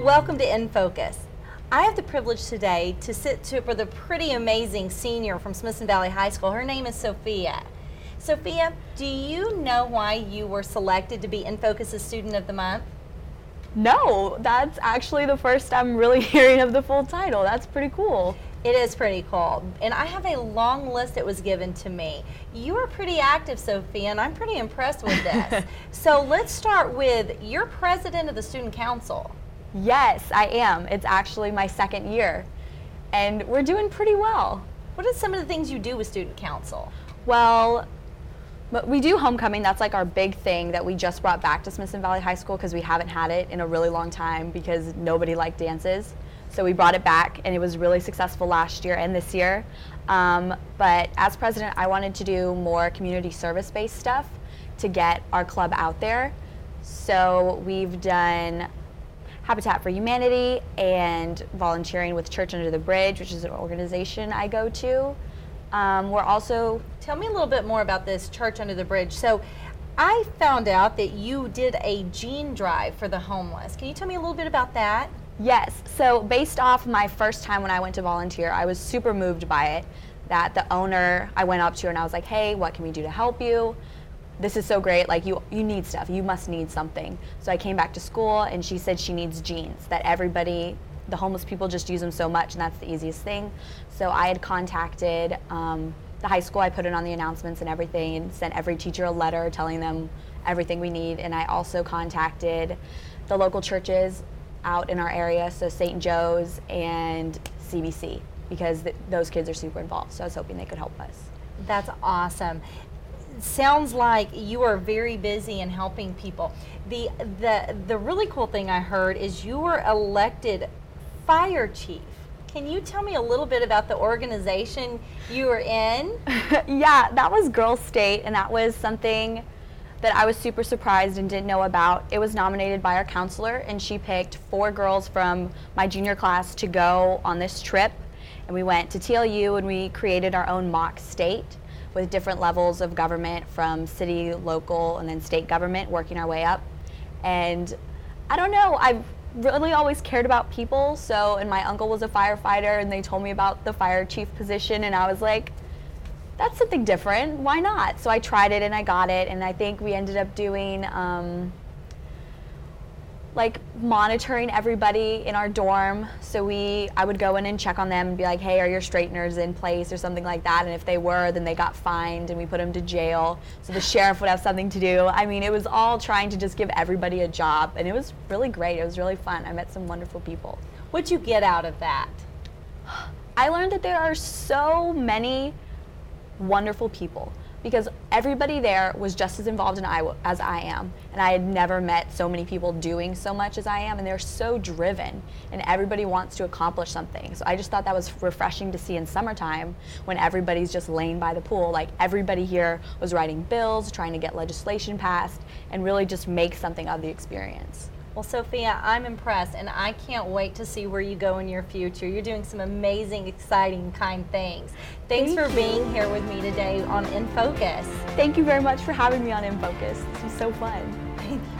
Welcome to InFocus. I have the privilege today to sit with a pretty amazing senior from Smithson Valley High School. Her name is Sophia. Sophia, do you know why you were selected to be InFocus's Student of the Month? No, that's actually the first I'm really hearing of the full title. That's pretty cool. It is pretty cool. And I have a long list that was given to me. You are pretty active, Sophia, and I'm pretty impressed with this. So let's start with, you're president of the Student Council. Yes, I am. It's actually my second year, and we're doing pretty well. What are some of the things you do with Student Council? Well, we do homecoming. That's like our big thing that we just brought back to Smithson Valley High School because we haven't had it in a really long time because nobody liked dances. So we brought it back, and it was really successful last year and this year. But as president, I wanted to do more community service-based stuff to get our club out there. So we've done Habitat for Humanity and volunteering with Church Under the Bridge, which is an organization I go to. We're also... Tell me a little bit more about this Church Under the Bridge. So I found out that you did a gene drive for the homeless. Can you tell me a little bit about that? Yes, so based off my first time when I went to volunteer, I was super moved by it, that the owner I went up to and I was like, hey, what can we do to help you? This is so great, like you need stuff, you must need something. So I came back to school and she said she needs jeans, that everybody, the homeless people just use them so much and that's the easiest thing. So I had contacted the high school, I put it on the announcements and everything and sent every teacher a letter telling them everything we need. And I also contacted the local churches out in our area, so St. Joe's and CBC, because those kids are super involved. So I was hoping they could help us. That's awesome. Sounds like you are very busy in helping people. The really cool thing I heard is you were elected fire chief. Can you tell me a little bit about the organization you were in? Yeah, that was Girls State, and that was something that I was super surprised and didn't know about. It was nominated by our counselor, and she picked 4 girls from my junior class to go on this trip. And we went to TLU and we created our own mock state with different levels of government, from city, local, and then state government, working our way up. And I don't know, I've really always cared about people, and my uncle was a firefighter and they told me about the fire chief position and I was like, that's something different, why not? So I tried it and I got it, and I think we ended up doing like monitoring everybody in our dorm. So I would go in and check on them and be like, hey, are your straighteners in place or something like that? And if they were, then they got fined and we put them to jail. So the sheriff would have something to do. I mean, it was all trying to just give everybody a job, and it was really great. It was really fun. I met some wonderful people. What'd you get out of that? I learned that there are so many wonderful people, because everybody there was just as involved as I am, and I had never met so many people doing so much as I am, and they're so driven, and everybody wants to accomplish something. So I just thought that was refreshing to see in summertime when everybody's just laying by the pool. Like, everybody here was writing bills, trying to get legislation passed, and really just make something of the experience. Well, Sophia, I'm impressed, and I can't wait to see where you go in your future. You're doing some amazing, exciting, kind things. Thanks for being here with me today on InFocus. Thank you very much for having me on InFocus. This was so fun. Thank you.